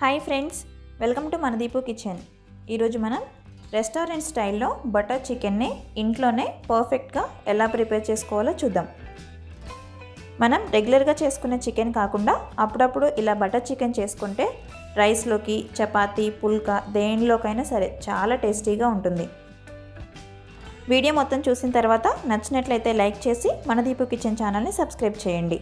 Hi friends, welcome to మనదీపు kitchen. ఈరోజు మనం రెస్టారెంట్ స్టైల్లో బటర్ చికెన్ని ఇంట్లోనే పర్ఫెక్ట్గా ఎలా ప్రిపేర్ చేసుకోవాలో చూద్దాం. మనం రెగ్యులర్గా చేసుకునే చికెన్ కాకుండా అప్పుడప్పుడు ఇలా బటర్ చికెన్ చేసుకుంటే రైస్లోకి, చపాతీ, పుల్కా దేనిలోకైనా సరే చాలా టేస్టీగా ఉంటుంది. వీడియో మొత్తం చూసిన తర్వాత నచ్చినట్లయితే లైక్ చేసి మనదీపు కిచెన్ ఛానల్ని సబ్స్క్రైబ్ చేయండి.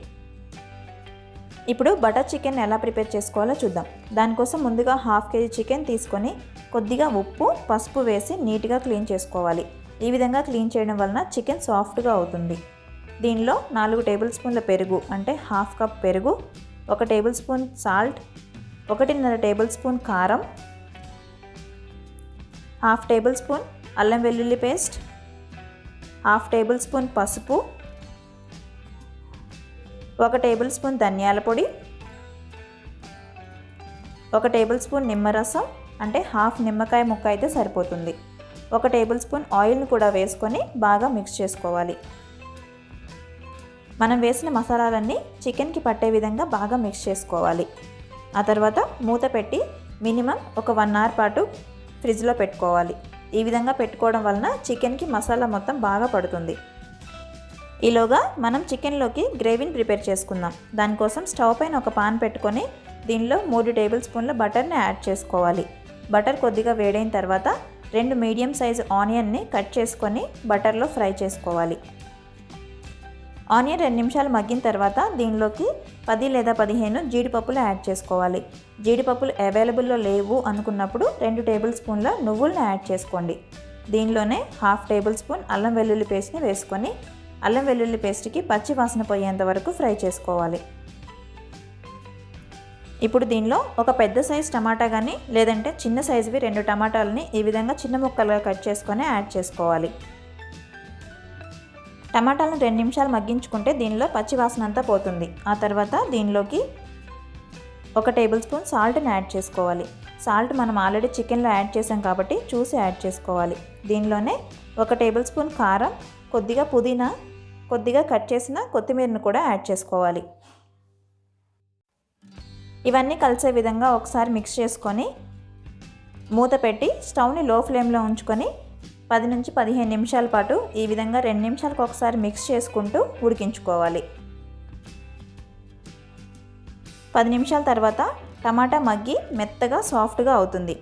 ఇప్పుడు బటర్ చికెన్ ఎలా ప్రిపేర్ చేసుకోవాలో చూద్దాం. దానికోసం ముందుగా హాఫ్ కేజీ చికెన్ తీసుకొని కొద్దిగా ఉప్పు, పసుపు వేసి నీట్గా క్లీన్ చేసుకోవాలి. ఈ విధంగా క్లీన్ చేయడం వలన చికెన్ సాఫ్ట్గా అవుతుంది. దీనిలో 4 టేబుల్ స్పూన్ల పెరుగు అంటే హాఫ్ కప్ పెరుగు, 1 table spoon salt, 1.5 table spoon కారం, హాఫ్ టేబుల్ స్పూన్ అల్లం వెల్లుల్లి పేస్ట్, హాఫ్ టేబుల్ స్పూన్ పసుపు, 1 టేబుల్ స్పూన్ ధనియాల పొడి, 1 టేబుల్ స్పూన్ నిమ్మరసం అంటే హాఫ్ నిమ్మకాయ ముక్క అయితే సరిపోతుంది. 1 టేబుల్ స్పూన్ ఆయిల్ని కూడా వేసుకొని బాగా మిక్స్ చేసుకోవాలి. మనం వేసిన మసాలాలన్నీ చికెన్కి పట్టే విధంగా బాగా మిక్స్ చేసుకోవాలి. ఆ తర్వాత మూత పెట్టి మినిమం ఒక 1 అవర్ పాటు ఫ్రిడ్జ్లో పెట్టుకోవాలి. ఈ విధంగా పెట్టుకోవడం వలన చికెన్కి మసాలా మొత్తం బాగా పడుతుంది. ఈలోగా మనం చికెన్లోకి గ్రేవీని ప్రిపేర్ చేసుకుందాం. దానికోసం స్టవ్ పైన ఒక పాన్ పెట్టుకొని దీనిలో 3 టేబుల్ స్పూన్ల బటర్ని యాడ్ చేసుకోవాలి. బటర్ కొద్దిగా వేడైన తర్వాత 2 మీడియం సైజు ఆనియన్ని కట్ చేసుకొని బటర్లో ఫ్రై చేసుకోవాలి. ఆనియన్ 2 నిమిషాలు మగ్గిన తర్వాత దీనిలోకి 10 లేదా 15 జీడిపప్పులు యాడ్ చేసుకోవాలి. జీడిపప్పులు అవైలబుల్లో లేవు అనుకున్నప్పుడు 2 టేబుల్ స్పూన్ల నువ్వులను యాడ్ చేసుకోండి. దీనిలోనే హాఫ్ టేబుల్ స్పూన్ అల్లం వెల్లుల్లి పేస్ట్ని వేసుకొని అల్లం వెల్లుల్లి పేస్ట్కి పచ్చి వాసన పోయేంత వరకు ఫ్రై చేసుకోవాలి. ఇప్పుడు దీనిలో ఒక పెద్ద సైజు టమాటా కానీ లేదంటే చిన్న సైజువి 2 టమాటాలని ఈ విధంగా చిన్న ముక్కలుగా కట్ చేసుకొని యాడ్ చేసుకోవాలి. టమాటాలను 2 నిమిషాలు మగ్గించుకుంటే దీనిలో పచ్చి వాసన అంతా పోతుంది. ఆ తర్వాత దీనిలోకి 1 టేబుల్ స్పూన్ సాల్ట్ని యాడ్ చేసుకోవాలి. సాల్ట్ మనం ఆల్రెడీ చికెన్లో యాడ్ చేసాం కాబట్టి చూసి యాడ్ చేసుకోవాలి. దీనిలోనే 1 టేబుల్ స్పూన్ కారం, కొద్దిగా పుదీనా, కొద్దిగా కట్ చేసిన కొత్తిమీరను కూడా యాడ్ చేసుకోవాలి. ఇవన్నీ కలిసే విధంగా ఒకసారి మిక్స్ చేసుకొని మూత పెట్టి స్టవ్ని లో ఫ్లేమ్లో ఉంచుకొని 10 నుంచి 15 నిమిషాల పాటు ఈ విధంగా 2 నిమిషాలకు ఒకసారి మిక్స్ చేసుకుంటూ ఉడికించుకోవాలి. 10 నిమిషాల తర్వాత టమాటా మగ్గి మెత్తగా సాఫ్ట్గా అవుతుంది.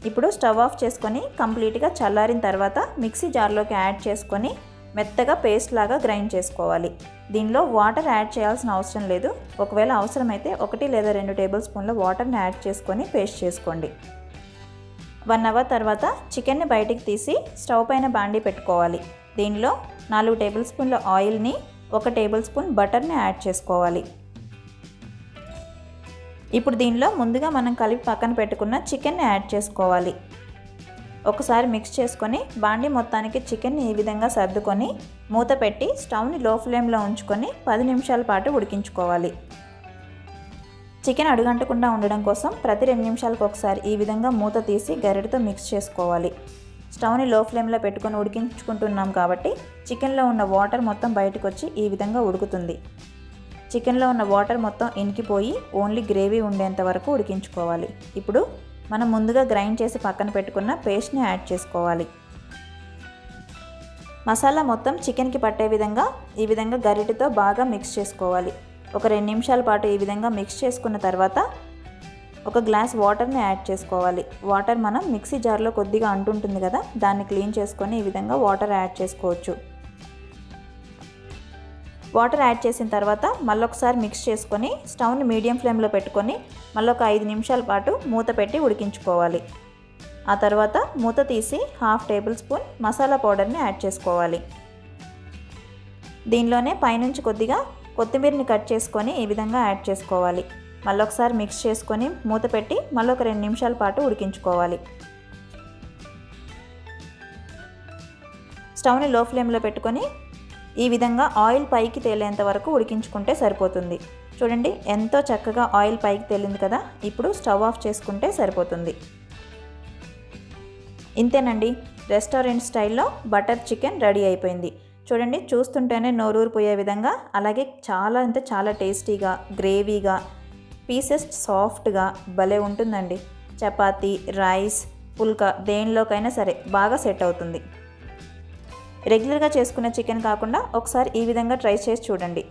ఇప్పుడు స్టవ్ ఆఫ్ చేసుకొని కంప్లీట్గా చల్లారిన తర్వాత మిక్సీ జార్లోకి యాడ్ చేసుకొని మెత్తగా పేస్ట్ లాగా గ్రైండ్ చేసుకోవాలి. దీనిలో వాటర్ యాడ్ చేయాల్సిన అవసరం లేదు. ఒకవేళ అవసరమైతే 1 లేదా 2 టేబుల్ స్పూన్ల వాటర్ని యాడ్ చేసుకొని పేస్ట్ చేసుకోండి. 1 అవర్ తర్వాత చికెన్ని బయటికి తీసి స్టవ్ పైన బాండీ పెట్టుకోవాలి. దీనిలో 4 టేబుల్ స్పూన్ల ఆయిల్ని, 1 టేబుల్ స్పూన్ బటర్ని యాడ్ చేసుకోవాలి. ఇప్పుడు దీనిలో ముందుగా మనం కలిపి పక్కన పెట్టుకున్న చికెన్ని యాడ్ చేసుకోవాలి. ఒకసారి మిక్స్ చేసుకొని బాండీ మొత్తానికి చికెన్ని ఈ విధంగా సర్దుకొని మూత పెట్టి స్టవ్ని లో ఫ్లేమ్లో ఉంచుకొని 10 నిమిషాల పాటు ఉడికించుకోవాలి. చికెన్ అడుగంటకుండా ఉండడం కోసం ప్రతి 2 నిమిషాలకు ఒకసారి ఈ విధంగా మూత తీసి గరిటెతో మిక్స్ చేసుకోవాలి. స్టవ్ని లో ఫ్లేమ్లో పెట్టుకొని ఉడికించుకుంటున్నాం కాబట్టి చికెన్లో ఉన్న వాటర్ మొత్తం బయటకు వచ్చి ఈ విధంగా ఉడుకుతుంది. చికెన్లో ఉన్న వాటర్ మొత్తం ఇంకిపోయి ఓన్లీ గ్రేవీ ఉండేంత వరకు ఉడికించుకోవాలి. ఇప్పుడు మనం ముందుగా గ్రైండ్ చేసి పక్కన పెట్టుకున్న పేస్ట్ని యాడ్ చేసుకోవాలి. మసాలా మొత్తం చికెన్కి పట్టే విధంగా ఈ విధంగా గరిటెతో బాగా మిక్స్ చేసుకోవాలి. ఒక 2 నిమిషాల పాటు ఈ విధంగా మిక్స్ చేసుకున్న తర్వాత 1 గ్లాస్ వాటర్ని యాడ్ చేసుకోవాలి. వాటర్ మనం మిక్సీ జార్లో కొద్దిగా అంటుంటుంది కదా, దాన్ని క్లీన్ చేసుకొని ఈ విధంగా వాటర్ యాడ్ చేసుకోవచ్చు. వాటర్ యాడ్ చేసిన తర్వాత మళ్ళొకసారి మిక్స్ చేసుకొని స్టవ్ని మీడియం ఫ్లేమ్లో పెట్టుకొని మళ్ళొక 5 నిమిషాల పాటు మూత పెట్టి ఉడికించుకోవాలి. ఆ తర్వాత మూత తీసి హాఫ్ టేబుల్ స్పూన్ మసాలా పౌడర్ని యాడ్ చేసుకోవాలి. దీనిలోనే పైనుంచి కొద్దిగా కొత్తిమీరని కట్ చేసుకొని ఈ విధంగా యాడ్ చేసుకోవాలి. మళ్ళొకసారి మిక్స్ చేసుకొని మూత పెట్టి మళ్ళొక 2 నిమిషాల పాటు ఉడికించుకోవాలి. స్టవ్ని లో ఫ్లేమ్లో పెట్టుకొని ఈ విధంగా ఆయిల్ పైకి తేలేంత వరకు ఉడికించుకుంటే సరిపోతుంది. చూడండి, ఎంతో చక్కగా ఆయిల్ పైకి తేలింది కదా. ఇప్పుడు స్టవ్ ఆఫ్ చేసుకుంటే సరిపోతుంది. ఇంతేనండి, రెస్టారెంట్ స్టైల్లో బటర్ చికెన్ రెడీ అయిపోయింది. చూడండి, చూస్తుంటేనే నోరూరిపోయే విధంగా, అలాగే చాలా అంటే చాలా టేస్టీగా, గ్రేవీగా పీసెస్ సాఫ్ట్గా భలే ఉంటుందండి. చపాతీ, రైస్, పుల్కా దేనిలోకైనా సరే బాగా సెట్ అవుతుంది. రెగ్యులర్గా చేసుకునే చికెన్ కాకుండా ఒకసారి ఈ విధంగా ట్రై చేసి చూడండి.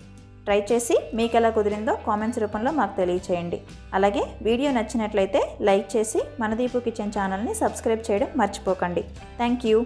ట్రై చేసి మీకు ఎలా కుదిరిందో కామెంట్స్ రూపంలో మాకు తెలియచేయండి. అలాగే వీడియో నచ్చినట్లయితే లైక్ చేసి మనదీపు కిచెన్ ఛానల్ని సబ్స్క్రైబ్ చేయడం మర్చిపోకండి. Thank you.